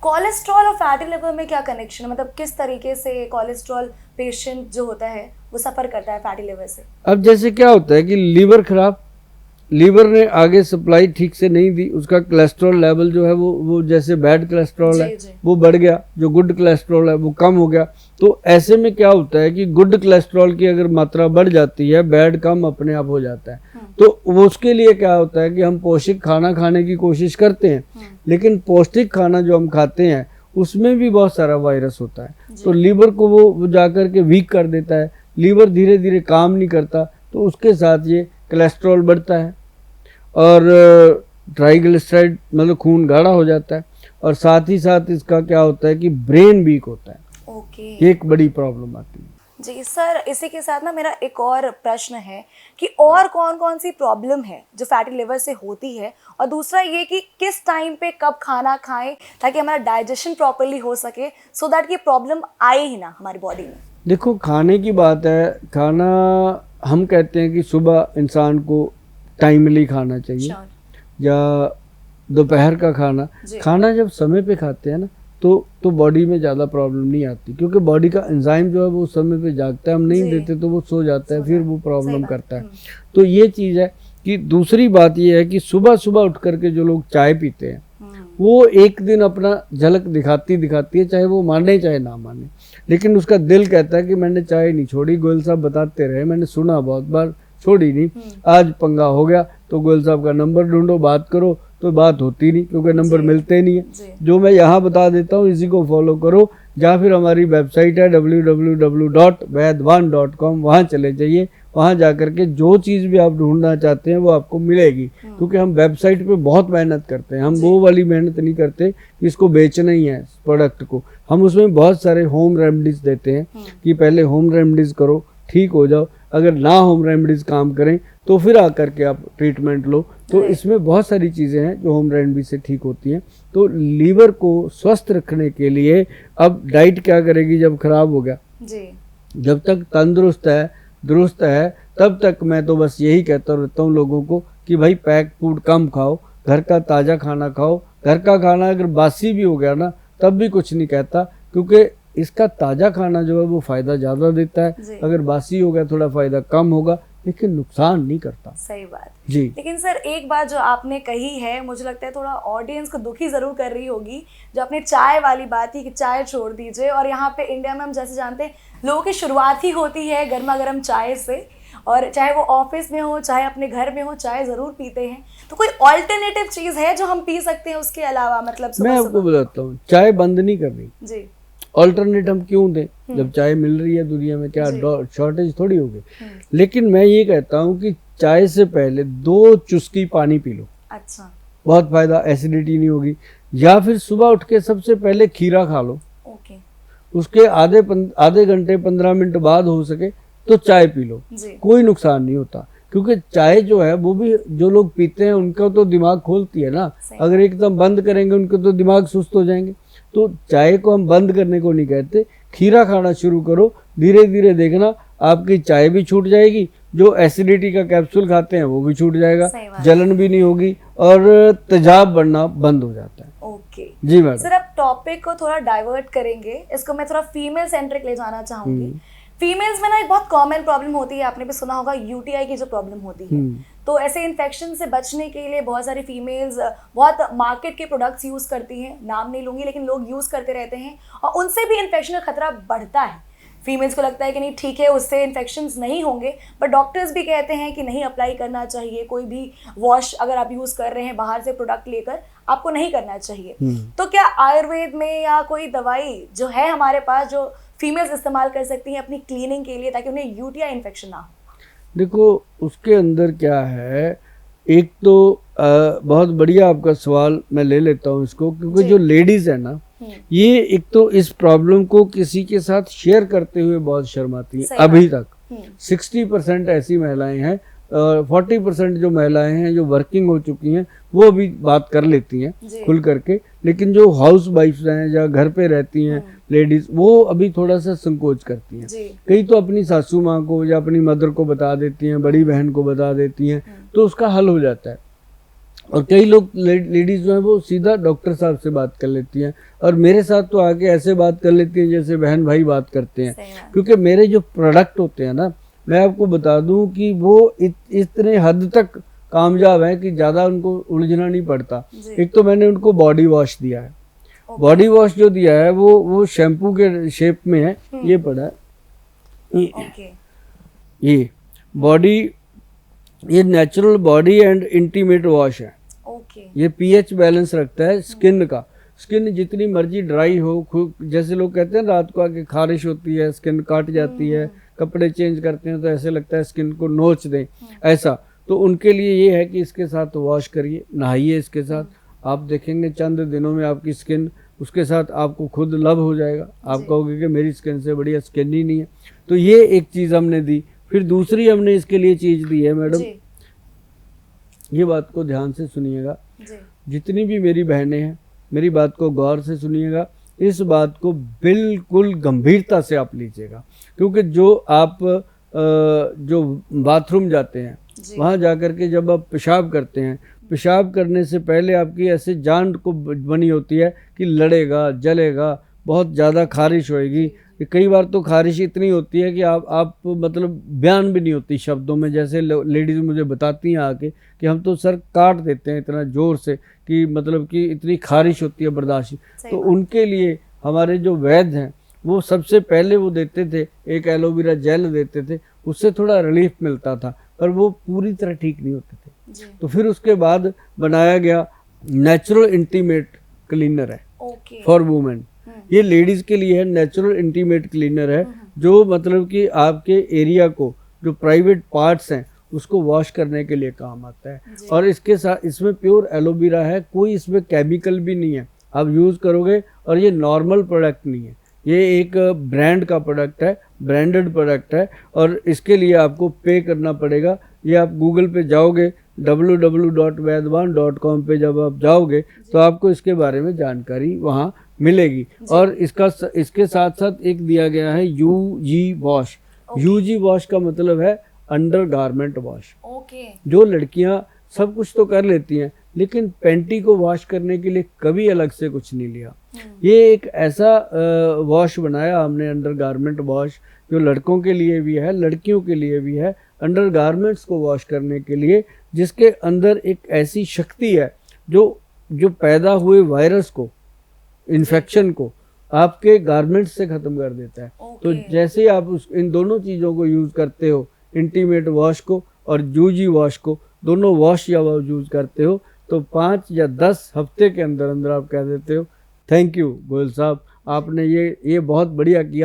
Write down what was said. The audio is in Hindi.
कोलेस्ट्रॉल और फैटी लिवर में क्या कनेक्शन है, मतलब किस तरीके से कोलेस्ट्रॉल पेशेंट जो होता है वो सफ़र करता है फैटी लिवर से? अब जैसे क्या होता है कि लीवर खराब, लीवर ने आगे सप्लाई ठीक से नहीं दी, उसका कोलेस्ट्रॉल लेवल जो है वो जैसे बैड कोलेस्ट्रॉल है वो बढ़ गया, जो गुड कोलेस्ट्रॉल है वो कम हो गया। तो ऐसे में क्या होता है कि गुड कोलेस्ट्रॉल की अगर मात्रा बढ़ जाती है, बैड कम अपने आप हो जाता है। तो वो उसके लिए क्या होता है कि हम पौष्टिक खाना खाने की कोशिश करते हैं, लेकिन पौष्टिक खाना जो हम खाते हैं उसमें भी बहुत सारा वायरस होता है। तो लीवर को वो जाकर के वीक कर देता है, लीवर धीरे धीरे काम नहीं करता, तो उसके साथ ये कोलेस्ट्रॉल बढ़ता है और ट्राइग्लिसराइड मतलब खून गाढ़ा हो जाता है, और साथ ही साथ इसका क्या होता है कि ब्रेन वीक होता है। ये एक बड़ी प्रॉब्लम आती है। जी सर, इसी के साथ ना मेरा एक और प्रश्न है कि और कौन कौन सी प्रॉब्लम है जो फैटी लिवर से होती है, और दूसरा ये कि किस टाइम पे कब खाना खाएं ताकि हमारा डाइजेशन प्रॉपर्ली हो सके, सो दैट ये प्रॉब्लम आए ही ना हमारी बॉडी में। देखो, खाने की बात है, खाना हम कहते हैं कि सुबह इंसान को टाइमली खाना चाहिए, या दोपहर का खाना जब समय पे खाते हैं ना तो बॉडी में ज़्यादा प्रॉब्लम नहीं आती, क्योंकि बॉडी का एंजाइम जो है वो समय पे जागता है, हम नहीं देते तो वो सो जाता है, फिर वो प्रॉब्लम करता है। तो ये चीज़ है कि दूसरी बात ये है कि सुबह सुबह उठ करके जो लोग चाय पीते हैं वो एक दिन अपना झलक दिखाती है, चाहे वो माने चाहे ना माने, लेकिन उसका दिल कहता है कि मैंने चाय नहीं छोड़ी। गोयल साहब बताते रहे, मैंने सुना बहुत बार, छोड़ी नहीं, आज पंगा हो गया तो गोयल साहब का नंबर ढूंढो, बात करो, तो बात होती नहीं क्योंकि नंबर मिलते नहीं है। जो मैं यहाँ बता देता हूँ इसी को फॉलो करो, या फिर हमारी वेबसाइट है www.vaidwan.com, वहाँ चले जाइए, वहाँ जाकर के जो चीज़ भी आप ढूंढना चाहते हैं वो आपको मिलेगी, क्योंकि हम वेबसाइट पे बहुत मेहनत करते हैं। हम वो वाली मेहनत नहीं करते कि इसको बेचना ही है प्रोडक्ट को, हम उसमें बहुत सारे होम रेमेडीज देते हैं कि पहले होम रेमेडीज करो, ठीक हो जाओ, अगर ना होम रेमेडीज काम करें तो फिर आकर के आप ट्रीटमेंट लो। तो इसमें बहुत सारी चीज़ें हैं जो होम रेमेडी से ठीक होती हैं। तो लीवर को स्वस्थ रखने के लिए अब डाइट क्या करेगी जब खराब हो गया जी? जब तक तंदुरुस्त है, दुरुस्त है, तब तक मैं तो बस यही कहता रहता हूँ लोगों को कि भाई पैक फूड कम खाओ, घर का ताज़ा खाना खाओ। घर का खाना अगर बासी भी हो गया ना तब भी कुछ नहीं कहता, क्योंकि इसका ताज़ा खाना जो है वो फ़ायदा ज़्यादा देता है, अगर बासी हो गया थोड़ा फ़ायदा कम होगा, लेकिन नुकसान नहीं करता। सही बात जी। लेकिन सर एक बात जो आपने कही है, मुझे लगता है थोड़ा ऑडियंस को दुखी ज़रूर कर रही होगी, जो आपने चाय वाली बात थी कि चाय छोड़ दीजिए, और यहाँ पे इंडिया में हम जैसे जानते हैं लोगों की शुरुआत ही होती है गर्मा गर्म चाय से, और चाहे वो ऑफिस में हो चाहे अपने घर में हो, चाय ज़रूर पीते हैं। तो कोई ऑल्टरनेटिव चीज़ है जो हम पी सकते हैं उसके अलावा? मतलब मैं आपको बताता हूँ, चाय बंद नहीं कर रही जी, ऑल्टरनेट हम क्यों दें जब चाय मिल रही है दुनिया में, क्या शॉर्टेज थोड़ी हो गई। लेकिन मैं ये कहता हूँ कि चाय से पहले 2 चुस्की पानी पी लो। अच्छा, बहुत फायदा, एसिडिटी नहीं होगी। या फिर सुबह उठ के सबसे पहले खीरा खा लो, ओके, उसके आधे घंटे 15 मिनट बाद हो सके तो चाय पी लो, कोई नुकसान नहीं होता। क्योंकि चाय जो है वो भी जो लोग पीते हैं उनका तो दिमाग खोलती है ना, अगर एकदम बंद करेंगे उनके तो दिमाग सुस्त हो जाएंगे। तो चाय को हम बंद करने को नहीं कहते, खीरा खाना शुरू करो, धीरे धीरे देखना आपकी चाय भी छूट जाएगी, जो एसिडिटी का कैप्सूल खाते हैं वो भी छूट जाएगा, जलन भी नहीं होगी और तेजाब बढ़ना बंद हो जाता है। ओके जी मैडम। सर अब टॉपिक को थोड़ा डाइवर्ट करेंगे, इसको मैं थोड़ा फीमेल सेंट्रिक ले जाना चाहूंगी। फीमेल्स में ना एक बहुत कॉमन प्रॉब्लम होती है, आपने भी सुना होगा, यूटीआई की जो प्रॉब्लम होती है। तो ऐसे इन्फेक्शन से बचने के लिए बहुत सारी फीमेल्स बहुत मार्केट के प्रोडक्ट्स यूज़ करती हैं, नाम नहीं लूँगी लेकिन लोग यूज़ करते रहते हैं, और उनसे भी इन्फेक्शन का खतरा बढ़ता है। फीमेल्स को लगता है कि नहीं ठीक है उससे इन्फेक्शंस नहीं होंगे, बट डॉक्टर्स भी कहते हैं कि नहीं अप्लाई करना चाहिए, कोई भी वॉश अगर आप यूज़ कर रहे हैं बाहर से प्रोडक्ट लेकर आपको नहीं करना चाहिए। तो क्या आयुर्वेद में या कोई दवाई जो है हमारे पास जो फीमेल्स इस्तेमाल कर सकती हैं अपनी क्लीनिंग के लिए ताकि उन्हें यूटीआई इन्फेक्शन ना हो? देखो उसके अंदर क्या है, एक तो बहुत बढ़िया आपका सवाल मैं ले लेता हूँ इसको, क्योंकि जो लेडीज़ है ना ये एक तो इस प्रॉब्लम को किसी के साथ शेयर करते हुए बहुत शर्माती हैं अभी तक। 60% ऐसी महिलाएं हैं, 40% जो महिलाएं हैं जो वर्किंग हो चुकी हैं वो भी बात कर लेती हैं खुल करके, लेकिन जो हाउस वाइफ्स हैं या घर पे रहती हैं लेडीज वो अभी थोड़ा सा संकोच करती हैं। कई तो अपनी सासू माँ को या अपनी मदर को बता देती हैं, बड़ी बहन को बता देती हैं, तो उसका हल हो जाता है। और कई लोग लेडीज जो है वो सीधा डॉक्टर साहब से बात कर लेती हैं, और मेरे साथ तो आके ऐसे बात कर लेती हैं जैसे बहन भाई बात करते हैं। सही बात। क्योंकि मेरे जो प्रोडक्ट होते हैं ना, मैं आपको बता दूं कि वो इतने हद तक कामयाब हैं कि ज़्यादा उनको उलझना नहीं पड़ता। जी। एक तो मैंने उनको बॉडी वॉश दिया है, बॉडी वॉश जो दिया है वो शैम्पू के शेप में है, ये पड़ा है, ओके ये बॉडी, ये natural body and intimate wash है। ओके ये पीएच बैलेंस रखता है स्किन का। स्किन जितनी मर्जी ड्राई हो, जैसे लोग कहते हैं रात को आके खारिश होती है, स्किन काट जाती है, कपड़े चेंज करते हैं तो ऐसे लगता है स्किन को नोच दें, ऐसा, तो उनके लिए ये है कि इसके साथ वॉश करिए, नहाइए इसके साथ, आप देखेंगे चंद दिनों में आपकी स्किन उसके साथ आपको खुद लव हो जाएगा। आप कहोगे कि मेरी स्किन से बढ़िया स्किन ही नहीं है। तो ये एक चीज़ हमने दी। फिर दूसरी हमने इसके लिए चीज़ दी है मैडम, जी ये बात को ध्यान से सुनिएगा, जी जितनी भी मेरी बहनें हैं मेरी बात को गौर से सुनिएगा, इस बात को बिल्कुल गंभीरता से आप लीजिएगा। क्योंकि जो आप जो बाथरूम जाते हैं जी। वहाँ जाकर के जब आप पेशाब करते हैं, पेशाब करने से पहले आपकी ऐसे जान को बनी होती है कि लड़ेगा, जलेगा, बहुत ज़्यादा खारिश होएगी। कई बार तो खारिश इतनी होती है कि आप मतलब बयान भी नहीं होती शब्दों में। जैसे लेडीज़ मुझे बताती हैं आके कि हम तो सर काट देते हैं इतना ज़ोर से कि मतलब कि इतनी खारिश होती है बर्दाश्त। तो उनके लिए हमारे जो वैद्य हैं वो सबसे पहले वो देते थे, एक एलोवेरा जेल देते थे, उससे थोड़ा रिलीफ मिलता था, पर वो पूरी तरह ठीक नहीं होते थे। जी। तो फिर उसके बाद बनाया गया नेचुरल इंटीमेट क्लीनर है ओके फॉर वुमेन। ये लेडीज के लिए है, नेचुरल इंटीमेट क्लीनर है, जो मतलब कि आपके एरिया को, जो प्राइवेट पार्ट्स हैं उसको वॉश करने के लिए काम आता है। और इसके साथ इसमें प्योर एलोवेरा है, कोई इसमें केमिकल भी नहीं है, आप यूज़ करोगे। और ये नॉर्मल प्रोडक्ट नहीं है, ये एक ब्रांड का प्रोडक्ट है, ब्रांडेड प्रोडक्ट है, और इसके लिए आपको पे करना पड़ेगा। ये आप गूगल पे जाओगे www.vaidwan.com पे जब आप जाओगे तो आपको इसके बारे में जानकारी वहाँ मिलेगी। और इसके साथ साथ एक दिया गया है यूजी वॉश। यूजी वॉश का मतलब है अंडर गारमेंट वॉश। ओके जो लड़कियां सब कुछ तो कर लेती हैं लेकिन पैंटी को वॉश करने के लिए कभी अलग से कुछ नहीं लिया। ये एक ऐसा वॉश बनाया हमने, अंडर गारमेंट वॉश, जो लड़कों के लिए भी है, लड़कियों के लिए भी है, अंडर गारमेंट्स को वॉश करने के लिए, जिसके अंदर एक ऐसी शक्ति है जो पैदा हुए वायरस को, इन्फेक्शन को आपके गारमेंट्स से ख़त्म कर देता है। तो जैसे ही आप इन दोनों चीज़ों को यूज़ करते हो, इंटीमेट वॉश को और यूजी वॉश को, दोनों वॉश या वॉश यूज़ करते हो, तो 5 या 10 हफ्ते के अंदर अंदर आप कह देते हो थैंक यू गोयल साहब, आपने ये बहुत बढ़िया किया।